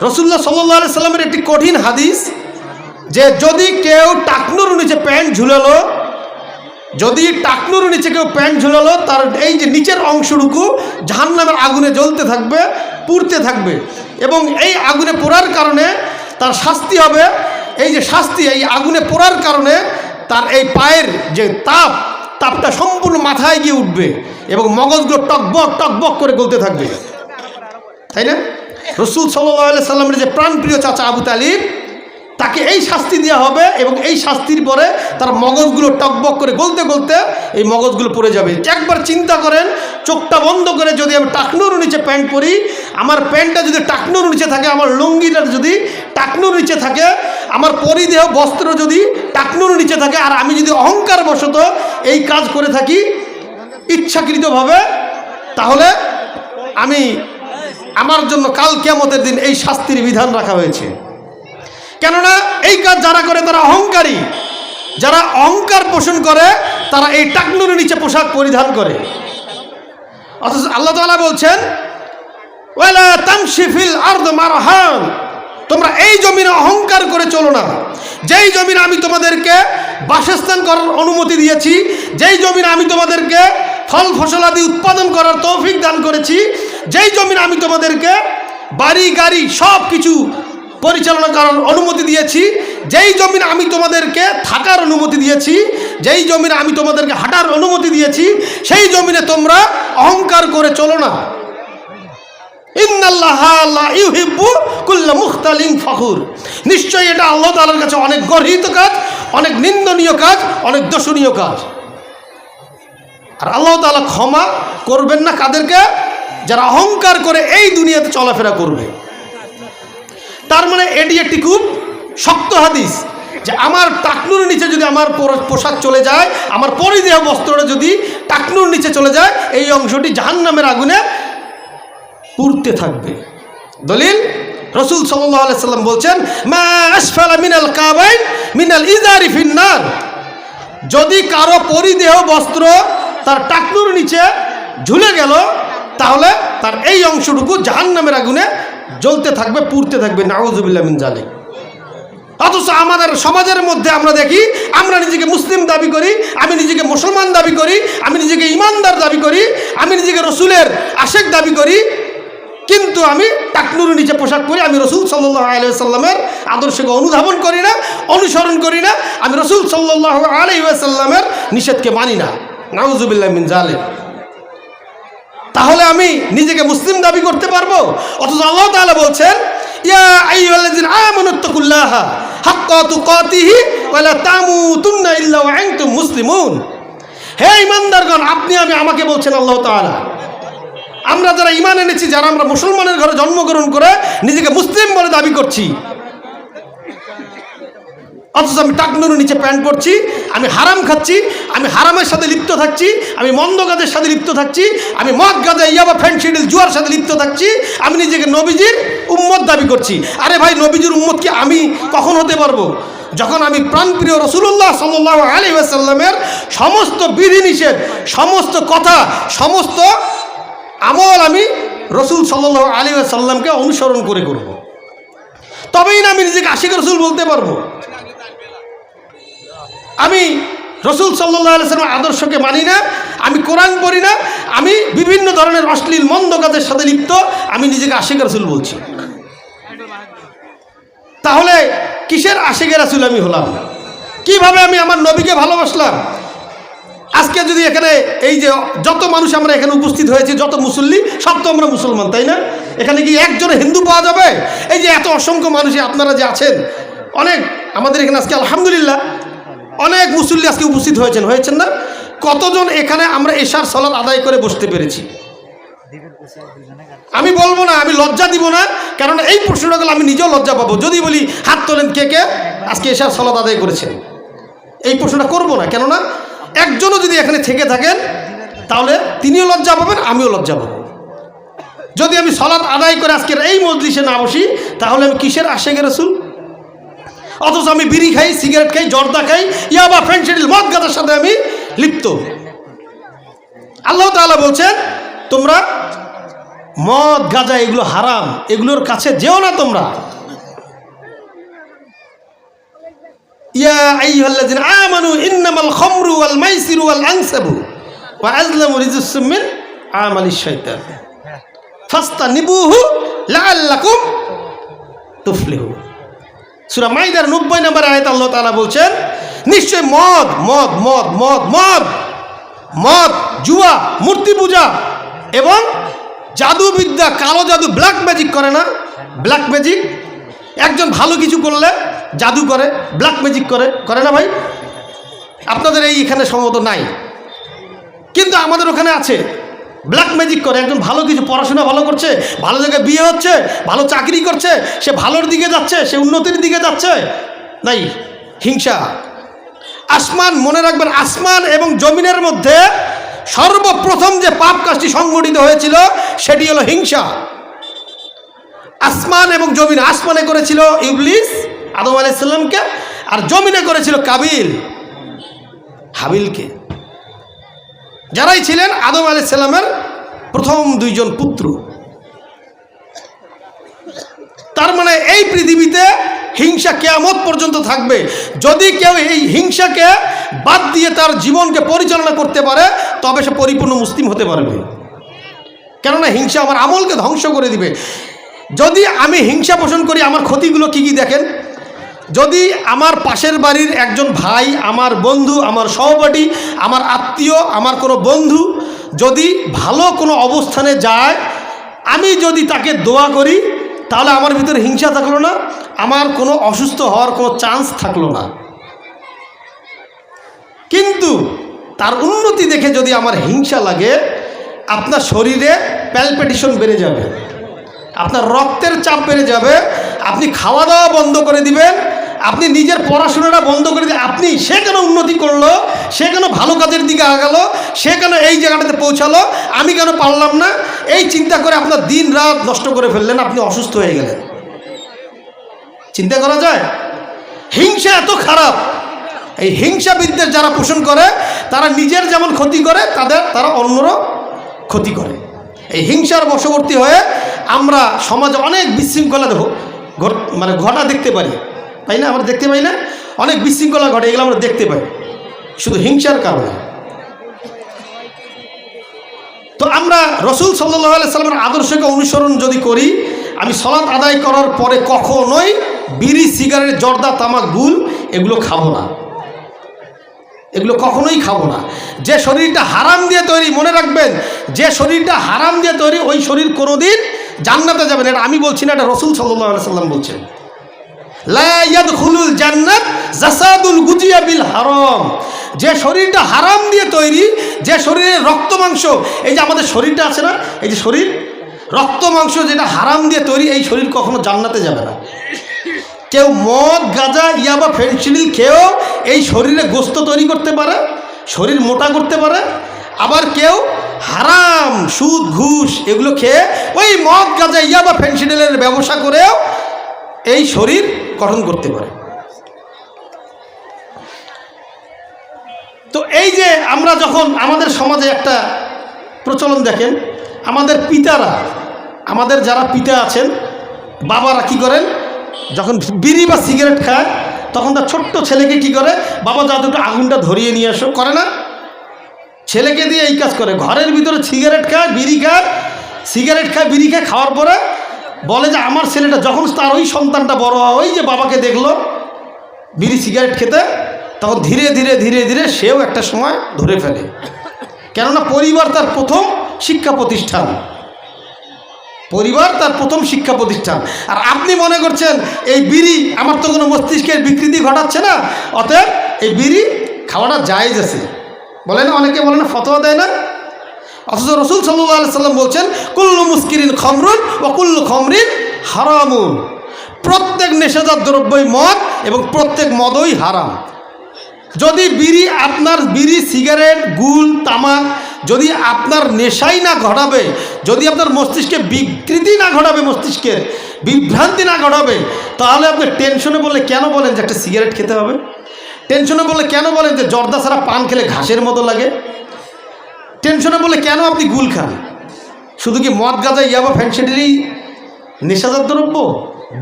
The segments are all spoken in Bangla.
রাসূলুল্লাহ সাল্লাল্লাহু আলাইহি সাল্লামের একটি কঠিন হাদিস যে যদি কেউ টাকনুর নিচে প্যান্ট ঝুলালো, যদি টাকনুর নিচে কেউ প্যান্ট ঝুলালো, তার এই যে নিচের অংশটুকু জাহান্নামের আগুনে জ্বলতে থাকবে, পুড়তে থাকবে, এবং এই আগুনে পোড়ার কারণে তার শাস্তি হবে। এই যে শাস্তি, এই আগুনে পোড়ার কারণে তার এই পায়ের যে তাপটা সম্পূর্ণ মাথায় গিয়ে উঠবে এবং মগজগুলো টকবক টকবক করে গলতে থাকবে, তাই না? রাসূল সাল্লাল্লাহু আলাইহি সাল্লামের যে প্রাণপ্রিয় চাচা আবু তালিব, তাকে এই শাস্তি দেওয়া হবে এবং এই শাস্তির পরে তার মগজগুলো টকবক করে গলতে গলতে এই মগজগুলো পড়ে যাবে। একবার চিন্তা করেন, চোখটা বন্ধ করে যদি আমি টাকনুর নিচে প্যান্ট পরি, আমার প্যান্টটা যদি টাকনুর নিচে থাকে, আমার লুঙ্গিটা যদি টাকনুর নিচে থাকে, আমার পরিদেহ বস্ত্র যদি টাকনুর নিচে থাকে, আর আমি যদি অহংকার বশত এই কাজ করে থাকি ইচ্ছাকৃতভাবে, তাহলে আমার জন্য কাল কিয়ামতের দিন এই শাস্তির বিধান রাখা হয়েছে। কেননা এই কাজ যারা করে তারা অহংকারী, যারা অহংকার পোষণ করে তারা এই টাকনুর নিচে পোশাক পরিধান করে। অথচ আল্লাহ তাআলা বলছেন, ওয়ালা তামশি ফিল আরদ মারহান, তোমরা এই জমিনে অহংকার করে চলো না। যেই জমিনে আমি তোমাদেরকে বাসস্থান করার অনুমতি দিয়েছি, যেই জমিনে আমি তোমাদেরকে ফল ফসলাদি উৎপাদন করার তৌফিক দান করেছি, যেই জমিনে আমি তোমাদেরকে বাড়ি গাড়ি সব কিছু পরিচালনা করার অনুমতি দিয়েছি, যেই জমিনে আমি তোমাদেরকে থাকার অনুমতি দিয়েছি, যেই জমিনে আমি তোমাদেরকে হাঁটার অনুমতি দিয়েছি, সেই জমিনে তোমরা অহংকার করে চলো না। ইন্নাল্লাহা লা ইউহিব্বু কুল্লা মুখতালিন ফখুর, নিশ্চয়ই এটা আল্লাহ তাআলার কাছে অনেক গর্হিত কাজ, অনেক নিন্দনীয় কাজ, অনেক দর্শনীয় কাজ। আর আল্লাহ তাআলা ক্ষমা করবেন না কাদেরকে? যারা অহংকার করে এই দুনিয়াতে চলাফেরা করবে। তার মানে এটি একটি খুব শক্ত হাদিস যে আমার টাকনুর নিচে যদি আমার পোশাক চলে যায়, আমার পরিদেহ বস্ত্রটা যদি টাকনুর নিচে চলে যায়, এই অংশটি জাহান্নামের আগুনে পুড়তে থাকবে। দলিল, রাসূল সাল্লাল্লাহু আলাইহি সাল্লাম বলছেন, মা আসফালা মিনাল কাবাইন মিনাল ইজারি ফিন্নার, যদি কারো পরিদেহ বস্ত্র তার টাকনুর নিচে ঝুলে গেল, তাহলে তার এই অংশটুকু জাহান্নামের আগুনে জ্বলতে থাকবে, পুড়তে থাকবে। নাউযুবিল্লাহ মিন যালিক। অথচ আমাদের সমাজের মধ্যে আমরা দেখি, আমরা নিজেকে মুসলিম দাবি করি, আমি নিজেকে মুসলমান দাবি করি, আমি নিজেকে ইমানদার দাবি করি, আমি নিজেকে রসুলের আশেক দাবি করি, কিন্তু আমি টাকনুর নিচে পোশাক পরি, আমি রাসূল সাল্লাল্লাহু আলাইহি সাল্লামের আদর্শকে অনুধাবন করি না, অনুসরণ করি না, আমি রাসূল সাল্লাল্লাহু আলাইহি সাল্লামের নিষেধকে মানি না। নাউযুবিল্লাহ মিন যালিক। তাহলে আমি নিজেকে মুসলিম দাবি করতে পারবো? অথচ আল্লাহ তাআলা বলছেন, ইয়া আইয়ুহাল্লাযিনা আমানুত্তাকুল্লাহা হাক্কা তুকাতিহি ওয়া লা তামুতুন্না ইল্লা ওয়া আনতুম মুসলিমুন। হে ঈমানদারগণ, আপনি আমাকে বলছেন আল্লাহ তাআলা, আমরা যারা ঈমান এনেছি, যারা আমরা মুসলমানের ঘরে জন্মগ্রহণ করে নিজেকে মুসলিম বলে দাবি করছি, অথচ আমি টাকনুর নিচে প্যান্ট পরছি, আমি হারাম খাচ্ছি, আমি হারামের সাথে লিপ্ত থাকছি, আমি মন্দ কাজের সাথে লিপ্ত থাকছি, আমি মদ গাঁজা ইয়াবা ফ্যান্সিডিল জুয়ার সাথে লিপ্ত থাকছি, আমি নিজেকে নবীজির উম্মত দাবি করছি। আরে ভাই, নবীজির উম্মত কি আমি কখন হতে পারবো? যখন আমি প্রাণপ্রিয় রাসূলুল্লাহ সাল্লাল্লাহু আলাইহি ওয়াসাল্লামের সমস্ত বিধিনিষেধ, সমস্ত কথা, সমস্ত আমল আমি রাসূল সাল্লাল্লাহু আলাইহি ওয়াসাল্লামকে অনুসরণ করে করব, তবেই না আমি নিজেকে আশিক রাসূল বলতে পারবো। আমি রাসূল সাল্লাল্লাহু আলাইহি ওয়াসাল্লামের আদর্শকে মানি না, আমি কোরআন পড়ি না, আমি বিভিন্ন ধরনের অশ্লীল মন্দ কাজের সাথে লিপ্ত, আমি নিজেকে আশিক রাসূল বলছি। তাহলে কিসের আশিক রাসূল আমি হলাম? কিভাবে আমি আমার নবীকে ভালোবাসলাম? আজকে যদি এখানে এই যে যত মানুষ আমরা এখানে উপস্থিত হয়েছি, যত মুসল্লি, সব তো আমরা মুসলমান, তাই না? এখানে কি একজন হিন্দু পাওয়া যাবে? এই যে এত অসংখ্য মানুষ আপনারা যে আছেন, অনেক আমাদের এখানে আজকে আলহামদুলিল্লাহ অনেক মুসল্লি আজকে উপস্থিত হয়েছেন না? কতজন এখানে আমরা এশার সালাত আদায় করে বসতে পেরেছি? আমি বলবো না, আমি লজ্জা দিব না, কারণ এই প্রশ্নটা করলে আমি নিজেও লজ্জা পাবো। যদি বলি হাত তোলেন কে কে আজকে এশার সালাত আদায় করেছেন, এই প্রশ্নটা করবো না। কেননা একজনও যদি এখানে থেকে থাকেন, তাহলে তিনিও লজ্জা পাবেন, আমিও লজ্জা পাবো। যদি আমি সালাত আদায় করে আজকের এই মজলিসে না বসি, তাহলে আমি কিসের আশিক রাসূল? অথচ আমি বিড়ি খাই, সিগারেট খাই, জর্দা খাই, ইয়াবা ফ্যান্সিডিল মদ গাঁজার সাথে আমি লিপ্ত। আল্লাহ তাআলা বলছেন, তোমরা মদ গাঁজা এগুলো হারাম, এগুলোর কাছে যেও না তোমরা। ইয়া আইয়ুহাল্লাযিনা আমানু ইন্নামাল খামরু ওয়াল মাইসিরু ওয়াল আনসাবু ওয়া আজলামু রিজসুম মিন আমালিশ শাইতান ফাস্তানিবুহু লাআল্লাকুম তুফলিহুন। সূরা মাইদার 90 নম্বর আয়াতে আল্লাহ তাআলা বলছেন, নিশ্চয় মদ মদ মদ মদ মদ মদ, জুয়া, মূর্তি পূজা এবং জাদুবিদ্যা, কালো জাদু, ব্ল্যাক ম্যাজিক করে না? ব্ল্যাক ম্যাজিক, একজন ভালো কিছু করলে জাদু করে, ব্ল্যাক ম্যাজিক করে, করে না ভাই? আপনাদের এখানে সম্ভবত নাই, কিন্তু আমাদের ওখানে আছে। ব্ল্যাক ম্যাজিক করে, একজন ভালো কিছু, পড়াশোনা ভালো করছে, ভালো জায়গায় বিয়ে হচ্ছে, ভালো চাকরি করছে, সে ভালোর দিকে যাচ্ছে, সে উন্নতির দিকে যাচ্ছে। নাই, হিংসা। আসমান, মনে রাখবেন, আসমান এবং জমিনের মধ্যে সর্বপ্রথম যে পাপ কাজটি সংগঠিত হয়েছিল সেটি হলো হিংসা। আসমান এবং জমিন, আসমানে করেছিল ইবলিস আদম আলাইহিস সালামকে, আর জমিনে করেছিল কাবিল হাবিলকে, যারাই ছিলেন আদম আলাইহিস সালামের প্রথম দুইজন পুত্র। তার মানে এই পৃথিবীতে হিংসা কিয়ামত পর্যন্ত থাকবে। যদি কেউ এই হিংসাকে বাদ দিয়ে তার জীবনকে পরিচালনা করতে পারে তবে সে পরিপূর্ণ মুসলিম হতে পারবে। কেননা হিংসা আমার আমলকে ধ্বংস করে দিবে। যদি আমি হিংসা পোষণ করি, আমার ক্ষতিগুলো কি কি দেখেন। যদি আমার পাশের বাড়ির একজন ভাই, আমার বন্ধু, আমার সহপাঠী, আমার আত্মীয়, আমার কোনো বন্ধু যদি ভালো কোনো অবস্থানে যায়, আমি যদি তাকে দোয়া করি, তাহলে আমার ভিতরে হিংসা থাকলো না, আমার কোনো অসুস্থ হওয়ার কোনো চান্স থাকলো না। কিন্তু তার উন্নতি দেখে যদি আমার হিংসা লাগে, আপনার শরীরে প্যালপিটেশন বেড়ে যাবে, আপনার রক্তের চাপ বেড়ে যাবে, আপনি খাওয়া দাওয়া বন্ধ করে দিবেন, আপনি নিজের পড়াশোনাটা বন্ধ করে দিয়ে, আপনি সে কেন উন্নতি করলো, সে কেন ভালো কাজের দিকে আগালো, সে কেন এই জায়গাটাতে পৌঁছালো, আমি কেন পারলাম না, এই চিন্তা করে আপনার দিন রাত নষ্ট করে ফেললেন, আপনি অসুস্থ হয়ে গেলেন। চিন্তা করা যায়? হিংসা এত খারাপ। এই হিংসা বিদ্বেষ যারা পোষণ করে তারা নিজের যেমন ক্ষতি করে, তারা অন্যরও ক্ষতি করে। এই হিংসার বশবর্তী হয়ে আমরা সমাজে অনেক বিশৃঙ্খলা ঘটা দেখতে পারি, তাই না? আমরা দেখতে পাই না, অনেক বিশৃঙ্খলা ঘটে, এগুলো আমরা দেখতে পাই শুধু হিংসার কারণে। তো আমরা রাসূল সাল্লাল্লাহু আলাইহি সাল্লামের আদর্শকে অনুসরণ যদি করি, আমি সালাত আদায় করার পরে কখনোই বিড়ি, সিগারেট, জর্দা, তামাক, গুল এগুলো খাবো না, এগুলো কখনোই খাবো না। যে শরীরটা হারাম দিয়ে তৈরি, মনে রাখবেন, যে শরীরটা হারাম দিয়ে তৈরি ওই শরীর কোনোদিন জান্নাতে যাবে না। এটা আমি বলছি না, এটা রাসূল সাল্লাল্লাহু আলাইহি সাল্লাম বলছেন। লা ইয়াদখুলুল জান্নাত জাসাদুল গুজিয়া বিল হারাম। যে শরীরটা হারাম দিয়ে তৈরি, যে শরীরের রক্ত মাংস, এই যে আমাদের শরীরটা আছে না, এই যে শরীর, রক্ত মাংস যেটা হারাম দিয়ে তৈরি, এই শরীর কখনো জান্নাতে যাবে না। কেউ মদ, গাঁজা, ইয়াবা, ফেনসিডিল খেয়েও এই শরীরে গোস্ত তৈরি করতে পারে, শরীর মোটা করতে পারে। আবার কেউ হারাম, সুদ, ঘুষ এগুলো খেয়ে ওই মদ, গাঁজা, ইয়াবা, ফেনসিডিলের ব্যবসা করেও এই শরীর গঠন করতে পারে। তো এই যে আমরা যখন আমাদের সমাজে একটা প্রচলন দেখেন, আমাদের পিতারা, আমাদের যারা পিতা আছেন, বাবারা কি করেন, যখন বিড়ি বা সিগারেট খায় তখন তার ছোট্ট ছেলেকে কি করে, বাবা যা দুটো আগুনটা ধরিয়ে নিয়ে আসো, করে না? ছেলেকে দিয়ে এই কাজ করে। ঘরের ভিতরে সিগারেট খায়, বিড়ি খায়, সিগারেট খায়, বিড়ি খায়, খাওয়ার পরে বলে যে আমার ছেলেটা, যখন তার ওই সন্তানটা বড় হয়, ওই যে বাবাকে দেখলো বিড়ি সিগারেট খেতে, তখন ধীরে ধীরে ধীরে ধীরে সেও একটা সময় ধরে ফেলে। কেননা পরিবার তার প্রথম শিক্ষা প্রতিষ্ঠান, পরিবার তার প্রথম শিক্ষা প্রতিষ্ঠান। আর আপনি মনে করছেন এই বিড়ি আমার তো কোনো মস্তিষ্কের বিকৃতি ঘটাচ্ছে না, অতএব এই বিড়ি খাওয়াটা জায়েজ আছে, বলে না, অনেকে বলে না, ফতোয়া দেয় না। অথচ রাসূল সাল্লাল্লাহু আলাইহি সাল্লাম বলছেন, কুল্লু মুস্কিরিন খামরুন ওয়া কুল্লু খামরিন হারামুন। প্রত্যেক নেশাজাত দ্রব্যই মদ এবং প্রত্যেক মদই হারাম। যদি বিড়ি, আপনার বিড়ি, সিগারেট, গুল, তামাক যদি আপনার নেশাই না ঘটাবে, যদি আপনার মস্তিষ্কে বিকৃতি না ঘটাবে, মস্তিষ্কের বিভ্রান্তি না ঘটাবে, তাহলে আপনি টেনশনে বললে কেন বলেন যে একটা সিগারেট খেতে হবে? টেনশনে বললে কেন বলেন যে জর্দা ছাড়া পান খেলে ঘাসের মতো লাগে? টেনশনে বললে কেন আপনি গুল খান? শুধু কি মদ, গাঁজা, ইয়াবা, ফ্যানসিডিলই নেশাজাত দ্রব্য?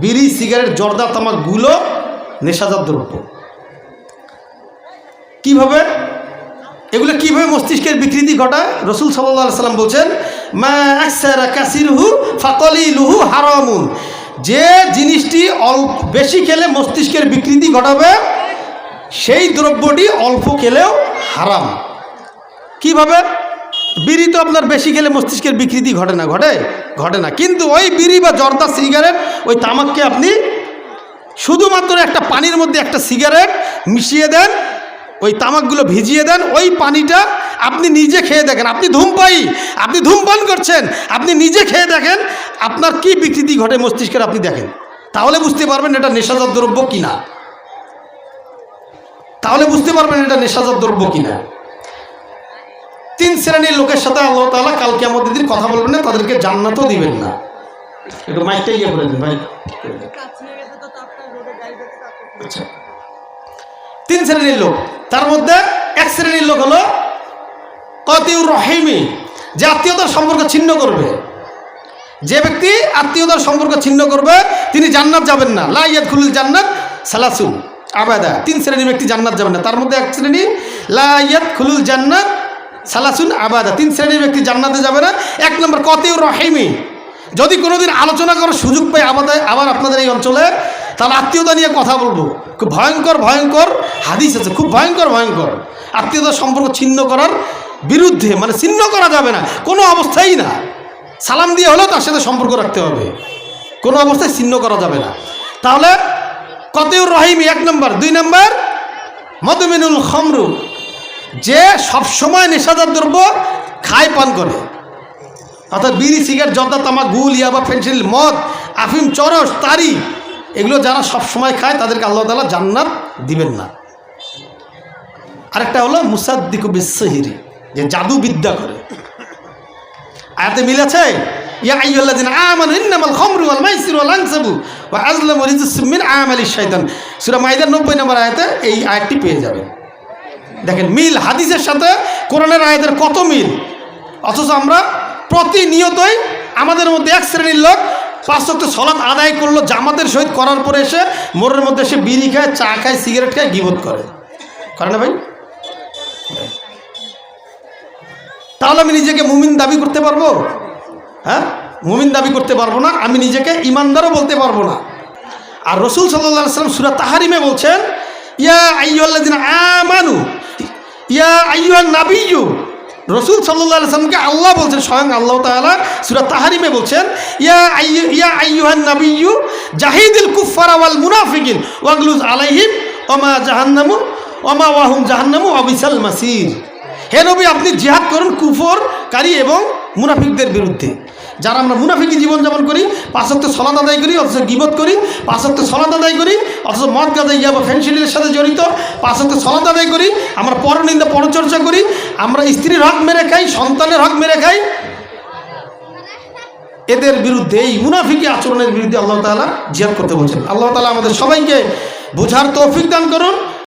বিড়ি, সিগারেট, জর্দা, তামাকগুলো নেশাজাত দ্রব্য। কিভাবে এগুলো কিভাবে মস্তিষ্কের বিকৃতি ঘটায়? রাসূল সাল্লাল্লাহু আলাইহি সাল্লাম বলছেন, মা আকসারা কাসিরহু ফাকালিলুহু হারামুন। যে জিনিসটি অল্প বেশি খেলে মস্তিষ্কের বিকৃতি ঘটাবে, সেই দ্রব্যটি অল্প খেলেও হারাম। কিভাবে? বিড়ি তো আপনার বেশি খেলে মস্তিষ্কের বিকৃতি ঘটে না, কিন্তু ওই বিড়ি বা জর্দা, সিগারেট, ওই তামাককে আপনি শুধুমাত্র একটা পানির মধ্যে একটা সিগারেট মিশিয়ে দেন, ওই তামাকগুলো ভিজিয়ে দেন, ওই পানিটা আপনি নিজে খেয়ে দেখেন। আপনি ধূমপায়ী, আপনি ধূমপান করছেন, আপনি নিজে খেয়ে দেখেন আপনার কি বিকৃতি ঘটে মস্তিষ্কের, আপনি দেখেন। তাহলে বুঝতে পারবেন এটা নেশাজাত দ্রব্য কিনা। তিন শ্রেণীর লোকের সাথে আল্লাহ তাআলা কাল কিয়ামতের দিন কথা বলবেন না, তাদেরকে জান্নাতও দিবেন না। একটু মাইকটা ইয়ে করে দিন ভাই। আচ্ছা, তিন শ্রেণীর লোক, তার মধ্যে এক শ্রেণীর লোক হলো কাতিউর রহিমি, যে আত্মীয়তার সম্পর্ক ছিন্ন করবে। যে ব্যক্তি আত্মীয়তার সম্পর্ক ছিন্ন করবে তিনি জান্নাত যাবেন না। লা ইয়াদখুলুল জান্নাত সালাসুন আবাদা, তিন শ্রেণীর ব্যক্তি জান্নাত যাবেন না। তার মধ্যে এক শ্রেণী লা ইয়াদখুলুল জান্নাত সালাসুন আবাদা, তিন শ্রেণীর ব্যক্তি জান্নাতে যাবে না। এক নম্বর কাতিউর রহিমি, যদি কোনোদিন আলোচনা করার সুযোগ পাই আবার আপনাদের এই অঞ্চলে, তাহলে আত্মীয়তা নিয়ে কথা বলবো। খুব ভয়ঙ্কর হাদিস আছে, খুব ভয়ঙ্কর আত্মীয়তার সম্পর্ক ছিন্ন করার বিরুদ্ধে, মানে ছিন্ন করা যাবে না কোনো অবস্থায় না। সালাম দিয়ে হলেও তার সাথে সম্পর্ক রাখতে হবে, কোনো অবস্থায় ছিন্ন করা যাবে না। তাহলে কাতিউর রহিমি এক নম্বর। দুই নম্বর মদমিনুল খামরু, যে সবসময় নেশাদার দ্রব্য খায়, পান করে, অর্থাৎ বিড়ি, সিগারেট, জর্দা, তামাক, গুল, ইয়াবা, ফেনসিল, মদ, আফিম, চরস, তারি, এগুলো যারা সবসময় খায় তাদেরকে আল্লাহ তাআলা জান্নাত দিবেন না। আরেকটা হলো মুসাদ্দিকু বিসসিহরি, যে জাদু বিদ্যা করে। আয়াতে মিল আছে, ইয়া আইয়ুহাল্লাযিনা আমানু ইন্নামাল খামরু ওয়াল মাইসিরু ওয়াল আনসাবু ওয়া আযলামু রিজসুম মিন আমালিশ শাইতান। সূরা মাইদার 90 নম্বর আয়াতে এই আয়াতটি পেয়ে যাবেন। দেখেন মিল, হাদিসের সাথে কোরআনের আয়াতের কত মিল। অথচ আমরা প্রতিনিয়তই আমাদের মধ্যে এক শ্রেণীর লোক 5 ওয়াক্ত সালাত আদায় করলো জামাতের সহিত, করার পরে এসে মোড়ের মধ্যে এসে বিড়ি খায়, চা খায়, সিগারেট খায়, গীবত করে না ভাই? তাহলে আমি নিজেকে মুমিন দাবি করতে পারবো? হ্যাঁ, মুমিন দাবি করতে পারবো না, আমি নিজেকে ইমানদারও বলতে পারবো না। আর রাসূল সাল্লাল্লাহু আলাইহি ওয়াসাল্লাম সূরা তাহরিমে বলছেন, ইয়া আইয়ুহাল্লাযিনা আমানু, ইয়া আইয়ুহান নাবিয়্যু। রাসূল সাল্লাল্লাহু আলাইহি ওয়াসাল্লামকে আল্লাহ বলছেন, স্বয়ং আল্লাহ তাআলা সূরা তাহরিমে বলছেন, ইয়া আইয়ুহান নাবিয়্যু জাহিদিল কুফারা ওয়াল মুনাফিকিন ওয়াগলুজ আলাইহিম ওমা জাহান্নামু ওমা ওয়াহুম জাহান্নামু ওয়া বিসাল মাসির। হে নবী, আপনি জিহাদ করুন কুফরকারী এবং মুনাফিকদের বিরুদ্ধে। যারা আমরা মুনাফিকি জীবনযাপন করি, 5 ওয়াক্ত সালাত আদায় করি অথচ গীবত করি, 5 ওয়াক্ত সালাত আদায় করি অথচ মদ, গাঁজা, ইয়াবা, ফেনসিডিলের সাথে জড়িত, 5 ওয়াক্ত সালাত আদায় করি, আমরা পরনিন্দা পরচর্চা করি, আমরা স্ত্রীর হক মেরে খাই, সন্তানের হক মেরে খাই, এদের বিরুদ্ধে, এই মুনাফিকি আচরণের বিরুদ্ধে আল্লাহ তাআলা জিহাদ করতে বলছেন। আল্লাহ তাআলা আমাদের সবাইকে বোঝার তৌফিক দান করুন।